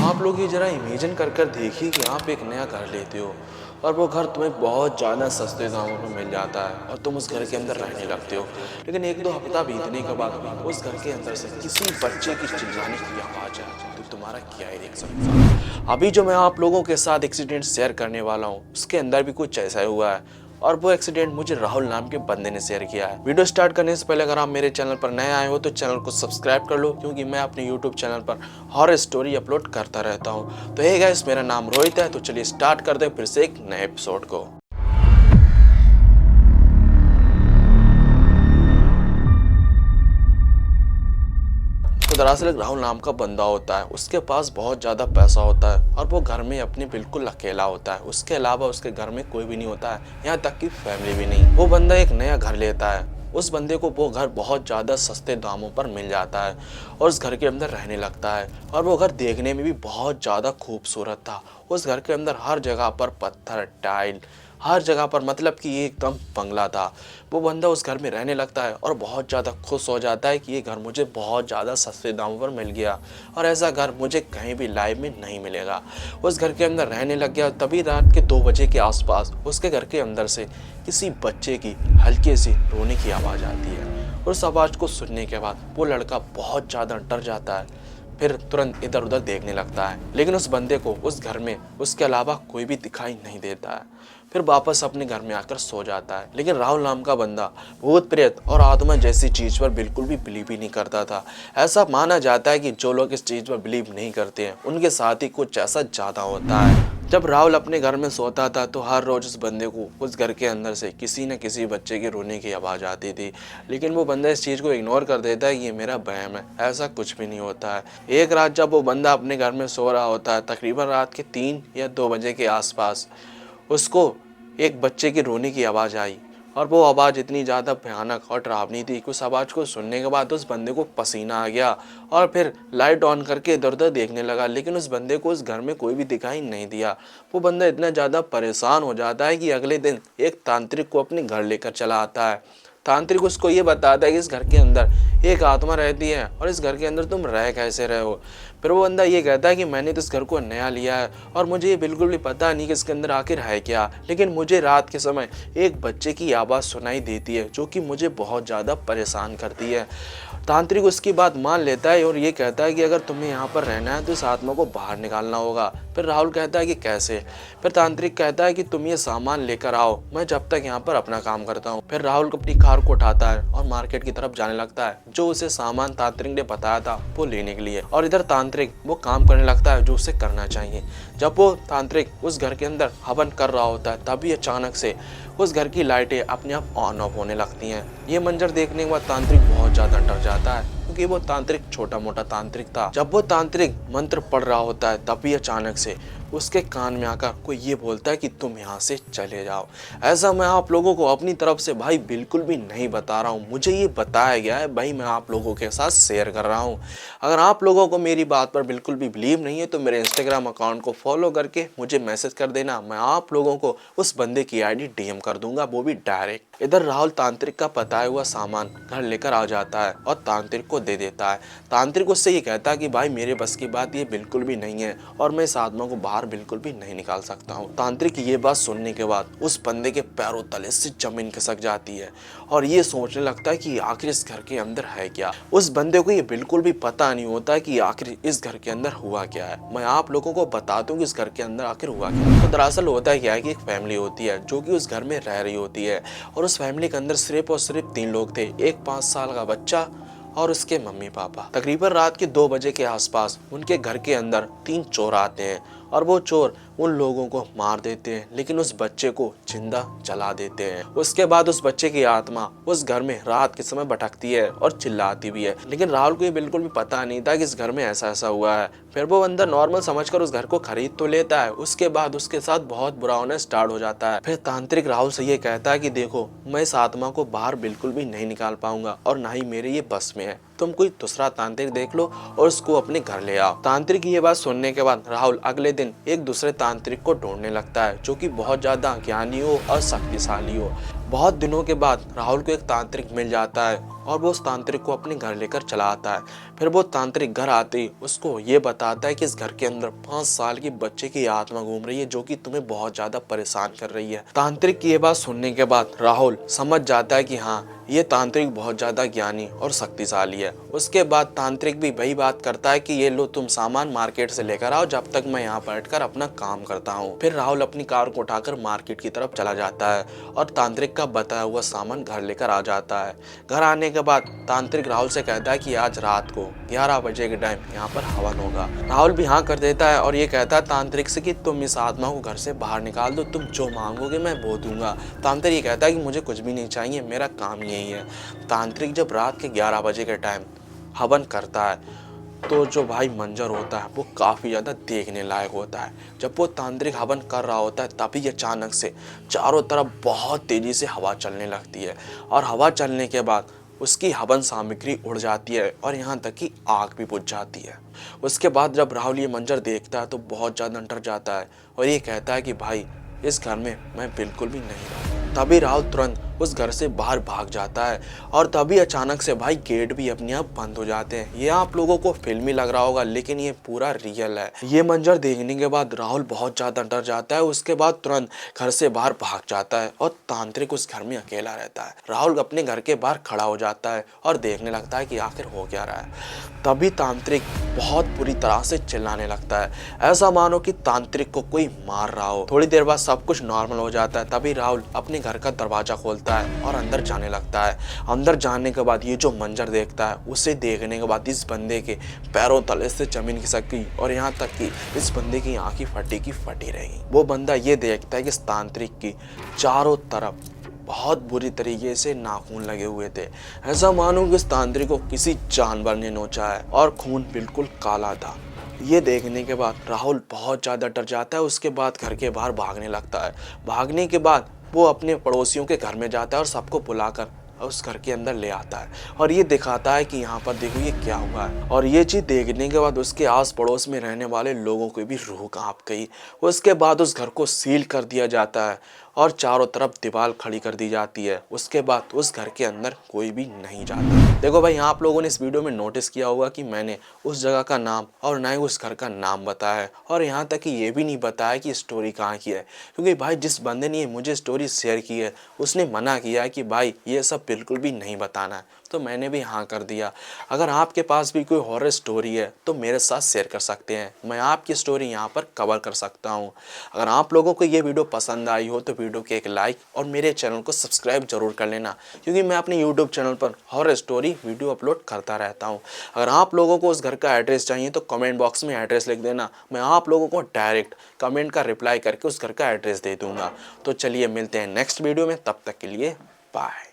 आप लोग ये ज़रा इमेजिन कर कर देखिए कि आप एक नया घर लेते हो और वो घर तुम्हें बहुत ज़्यादा सस्ते दामों में मिल जाता है और तुम उस घर के अंदर रहने लगते हो। लेकिन एक दो हफ्ता बीतने के बाद उस घर के अंदर से किसी बच्चे की चिल्लाने की आवाज़ आए तो तुम्हारा क्या ही रिएक्शन। अभी जो मैं आप लोगों के साथ एक्सीडेंट शेयर करने वाला हूँ उसके अंदर भी कुछ ऐसा ही हुआ है और वो एक्सीडेंट मुझे राहुल नाम के बंदे ने शेयर किया है। वीडियो स्टार्ट करने से पहले अगर आप मेरे चैनल पर नए आए हो तो चैनल को सब्सक्राइब कर लो, क्योंकि मैं अपने यूट्यूब चैनल पर हॉरर स्टोरी अपलोड करता रहता हूँ। तो हे गाइस, मेरा नाम रोहित है। तो चलिए स्टार्ट करते हैं फिर से एक नए एपिसोड को। तो दरअसल एक राहुल नाम का बंदा होता है, उसके पास बहुत ज़्यादा पैसा होता है और वो घर में अपनी बिल्कुल अकेला होता है। उसके अलावा उसके घर में कोई भी नहीं होता है, यहाँ तक कि फैमिली भी नहीं। वो बंदा एक नया घर लेता है। उस बंदे को वो घर बहुत ज़्यादा सस्ते दामों पर मिल जाता है और उस घर के अंदर रहने लगता है। और वो घर देखने में भी बहुत ज़्यादा खूबसूरत था। उस घर के अंदर हर जगह पर पत्थर, टाइल, हर जगह पर, मतलब कि ये एकदम बंगला था। वो बंदा उस घर में रहने लगता है और बहुत ज़्यादा खुश हो जाता है कि ये घर मुझे बहुत ज़्यादा सस्ते दामों पर मिल गया और ऐसा घर मुझे कहीं भी लाइफ में नहीं मिलेगा। उस घर के अंदर रहने लग गया। तभी रात के 2 बजे के आसपास उसके घर के अंदर से किसी बच्चे की हल्की सी रोने की आवाज़ आती है। उस आवाज़ को सुनने के बाद वो लड़का बहुत ज़्यादा डर जाता है, फिर तुरंत इधर उधर देखने लगता है। लेकिन उस बंदे को उस घर में उसके अलावा कोई भी दिखाई नहीं देता है। फिर वापस अपने घर में आकर सो जाता है। लेकिन राहुल नाम का बंदा भूत प्रेत और आत्मा जैसी चीज़ पर बिल्कुल भी बिलीव ही नहीं करता था। ऐसा माना जाता है कि जो लोग इस चीज़ पर बिलीव नहीं करते हैं उनके साथ ही कुछ ऐसा ज़्यादा होता है। जब राहुल अपने घर में सोता था तो हर रोज़ उस बंदे को उस घर के अंदर से किसी न किसी बच्चे के रोने की आवाज़ आती थी। लेकिन वो बंदा इस चीज़ को इग्नोर कर देता है कि ये मेरा वहम है, ऐसा कुछ भी नहीं होता है। एक रात जब वो बंदा अपने घर में सो रहा होता है, तकरीबन रात के 3 या 2 बजे के आसपास उसको एक बच्चे की रोने की आवाज़ आई और वो आवाज़ इतनी ज़्यादा भयानक और डरावनी थी कि उस आवाज़ को सुनने के बाद उस बंदे को पसीना आ गया और फिर लाइट ऑन करके इधर उधर देखने लगा। लेकिन उस बंदे को उस घर में कोई भी दिखाई नहीं दिया। वो बंदा इतना ज़्यादा परेशान हो जाता है कि अगले दिन एक तांत्रिक को अपने घर लेकर चला आता है। तांत्रिक उसको ये बताता है कि इस घर के अंदर एक आत्मा रहती है और इस घर के अंदर तुम रह कैसे रहे हो। फिर वो बंदा ये कहता है कि मैंने तो इस घर को नया लिया है और मुझे ये बिल्कुल भी पता नहीं कि इसके अंदर आखिर है क्या, लेकिन मुझे रात के समय एक बच्चे की आवाज़ सुनाई देती है जो कि मुझे बहुत ज़्यादा परेशान करती है। तांत्रिक उसकी बात मान लेता है और ये कहता है कि अगर तुम्हें यहाँ पर रहना है तो इस आत्मा को बाहर निकालना होगा। फिर राहुल कहता है कि कैसे। फिर तांत्रिक कहता है कि तुम ये सामान लेकर आओ, मैं जब तक यहाँ पर अपना काम करता हूँ। फिर राहुल अपनी कार को उठाता है और मार्केट की तरफ जाने लगता है जो उसे सामान तांत्रिक ने बताया था वो लेने के लिए। और इधर तांत्रिक वो काम करने लगता है जो उसे करना चाहिए। जब वो तांत्रिक उस घर के अंदर हवन कर रहा होता है तभी अचानक से उस घर की लाइटें अपने आप ऑन ऑफ होने लगती हैं। ये मंजर देखने के बाद तांत्रिक बहुत ज़्यादा डर जाता है, क्योंकि वो तांत्रिक छोटा मोटा तांत्रिक था। जब वो तांत्रिक मंत्र पढ़ रहा होता है तभी अचानक से उसके कान में आकर कोई ये बोलता है कि तुम यहाँ से चले जाओ। ऐसा मैं आप लोगों को अपनी तरफ से भाई बिल्कुल भी नहीं बता रहा हूँ, मुझे ये बताया गया है भाई, मैं आप लोगों के साथ शेयर कर रहा हूँ। अगर आप लोगों को मेरी बात पर बिल्कुल भी बिलीव नहीं है तो मेरे इंस्टाग्राम अकाउंट को फॉलो करके मुझे मैसेज कर देना, मैं आप लोगों को उस बंदे की आईडी डीएम कर दूंगा, वो भी डायरेक्ट। इधर राहुल तांत्रिक का बताया हुआ सामान घर लेकर आ जाता है और तांत्रिक को दे देता है। तांत्रिक उससे ये कहता है कि भाई मेरे बस की बात ये बिल्कुल भी नहीं है और मैं इस आत्मा को बाहर बिल्कुल भी नहीं निकाल सकता हूँ। तांत्रिक ये बात सुनने के बाद उस बंदे के पैरों तले से जमीन खिसक जाती है और ये सोचने लगता है कि आखिर इस घर के अंदर है क्या। उस बंदे को ये बिल्कुल भी पता नहीं होता कि आखिर इस घर के अंदर हुआ क्या है। मैं आप लोगों को बता दूं कि इस घर के अंदर आखिर हुआ क्या है। तो दरअसल होता क्या है कि एक फैमिली होती है जो कि उस घर में रह रही होती है और उस फैमिली के अंदर सिर्फ और सिर्फ 3 लोग थे, एक 5 साल का बच्चा और उसके मम्मी पापा। तकरीबन रात के 2 बजे के आसपास उनके घर के अंदर 3 चोर आते हैं और वो चोर उन लोगों को मार देते हैं, लेकिन उस बच्चे को जिंदा जला देते हैं। उसके बाद उस बच्चे की आत्मा उस घर में रात के समय भटकती है और चिल्लाती भी है। लेकिन राहुल को ये बिल्कुल भी पता नहीं था कि इस घर में ऐसा ऐसा हुआ है। फिर वो बंदा नॉर्मल समझकर उस घर को खरीद तो लेता है, उसके बाद उसके साथ बहुत बुरा होना स्टार्ट हो जाता है। फिर तांत्रिक राहुल से ये कहता है कि देखो, मैं इस आत्मा को बाहर बिल्कुल भी नहीं निकाल पाऊंगा और ना ही मेरे ये बस में है, तुम कोई दूसरा तांत्रिक देख लो और उसको अपने घर ले आओ। तांत्रिक की ये बात सुनने के बाद राहुल अगले दिन एक दूसरे तांत्रिक को ढूंढने लगता है जो कि बहुत ज्यादा ज्ञानी हो और शक्तिशाली हो। बहुत दिनों के बाद राहुल को एक तांत्रिक मिल जाता है और वो उस तांत्रिक को अपने घर लेकर चला आता है। फिर वो तांत्रिक घर आते ही उसको ये बताता है कि इस घर के अंदर 5 साल की बच्चे की आत्मा घूम रही है जो कि तुम्हें बहुत ज्यादा परेशान कर रही है। तांत्रिक की ये बात सुनने के बाद राहुल समझ जाता है कि हाँ, ये तांत्रिक बहुत ज्यादा ज्ञानी और शक्तिशाली है। उसके बाद तांत्रिक भी वही बात करता है कि ये लो, तुम सामान मार्केट से लेकर आओ जब तक मैं यहाँ बैठकर अपना काम करता हूँ। फिर राहुल अपनी कार को उठाकर मार्केट की तरफ चला जाता है और तांत्रिक का बताया हुआ सामान घर लेकर आ जाता है। घर आने के बाद तांत्रिक राहुल से कहता है कि आज रात को 11 बजे के टाइम यहाँ पर हवन होगा। राहुल भी हाँ कर देता है और ये कहता है तांत्रिक से कि तुम इस आत्मा को घर से बाहर निकाल दो, तुम जो मांगोगे मैं वो दूंगा। तांत्रिक ये कहता है कि मुझे कुछ भी नहीं चाहिए, मेरा काम यही है। तांत्रिक जब रात के 11 बजे के टाइम हवन करता है तो जो भाई मंजर होता है वो काफ़ी ज़्यादा देखने लायक होता है। जब वो तांत्रिक हवन कर रहा होता है तभी अचानक से चारों तरफ बहुत तेज़ी से हवा चलने लगती है और हवा चलने के बाद उसकी हवन सामग्री उड़ जाती है और यहाँ तक कि आग भी बुझ जाती है। उसके बाद जब राहुल ये मंजर देखता है तो बहुत ज़्यादा डर जाता है और ये कहता है कि भाई इस घर में मैं बिल्कुल भी नहीं रहूँगा। तभी राहुल तुरंत उस घर से बाहर भाग जाता है और तभी अचानक से भाई गेट भी अपने आप बंद हो जाते हैं। ये आप लोगों को फिल्मी लग रहा होगा लेकिन ये पूरा रियल है। ये मंजर देखने के बाद राहुल बहुत ज़्यादा डर जाता है। उसके बाद तुरंत घर से बाहर भाग जाता है और तांत्रिक उस घर में अकेला रहता है। राहुल अपने घर के बाहर खड़ा हो जाता है और देखने लगता है कि आखिर हो क्या रहा है। तभी तांत्रिक बहुत बुरी तरह से चिल्लाने लगता है, ऐसा मानो कि तांत्रिक को कोई मार रहा हो। थोड़ी देर बाद सब कुछ नॉर्मल हो जाता है। तभी राहुल अपने घर का दरवाजा खोलता है और अंदर जाने लगता है। अंदर जाने के बाद ये जो मंजर देखता है उसे देखने के बाद इस बंदे के पैरों तले से जमीन खिसक गई और यहाँ तक कि इस बंदे की आंखें फटी की फटी रही। वो बंदा ये देखता है कि इस तांत्रिक की चारों तरफ बहुत बुरी तरीके से नाखून लगे हुए थे, ऐसा मानो कि इस तांत्रिक को किसी जानवर ने नोचा है और खून बिल्कुल काला था। ये देखने के बाद राहुल बहुत ज़्यादा डर जाता है। उसके बाद घर के बाहर भागने लगता है। भागने के बाद वो अपने पड़ोसियों के घर में जाता है और सबको बुलाकर उस घर के अंदर ले आता है और ये दिखाता है कि यहाँ पर देखो ये क्या हुआ है। और ये चीज़ देखने के बाद उसके आस पड़ोस में रहने वाले लोगों की भी रूह कांप गई। उसके बाद उस घर को सील कर दिया जाता है और चारों तरफ दीवार खड़ी कर दी जाती है। उसके बाद उस घर के अंदर कोई भी नहीं जाता। देखो भाई, आप लोगों ने इस वीडियो में नोटिस किया होगा कि मैंने उस जगह का नाम और ना ही उस घर का नाम बताया है और यहाँ तक कि ये भी नहीं बताया कि स्टोरी कहाँ की है, क्योंकि भाई जिस बंदे ने मुझे स्टोरी शेयर की है उसने मना किया है कि भाई ये सब बिल्कुल भी नहीं बताना है, तो मैंने भी हाँ कर दिया। अगर आपके पास भी कोई हॉरर स्टोरी है तो मेरे साथ शेयर कर सकते हैं, मैं आपकी स्टोरी यहाँ पर कवर कर सकता हूँ। अगर आप लोगों को ये वीडियो पसंद आई हो तो वीडियो के एक लाइक और मेरे चैनल को सब्सक्राइब जरूर कर लेना, क्योंकि मैं अपने यूट्यूब चैनल पर हॉरर स्टोरी वीडियो अपलोड करता रहता हूँ। अगर आप लोगों को उस घर का एड्रेस चाहिए तो कमेंट बॉक्स में एड्रेस लिख देना, मैं आप लोगों को डायरेक्ट कमेंट का रिप्लाई करके उस घर का एड्रेस दे दूँगा। तो चलिए मिलते हैं नेक्स्ट वीडियो में, तब तक के लिए बाय।